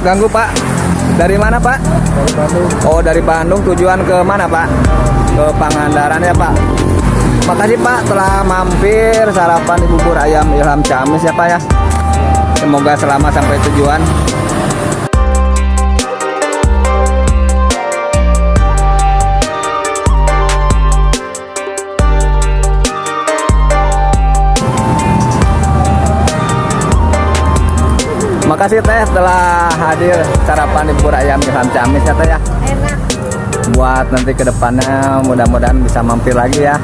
ganggu Pak. Dari mana Pak? Dari Bandung. Oh dari Bandung, tujuan ke mana Pak? Ke Pangandaran ya Pak. Makasih Pak telah mampir sarapan di bubur ayam Ilham Camis ya Pak ya. Semoga selamat sampai tujuan. Makasih Teh telah hadir sarapan di bubur ayam Ilham Camis ya Teh ya. Enak. Buat nanti ke depannya mudah-mudahan bisa mampir lagi ya.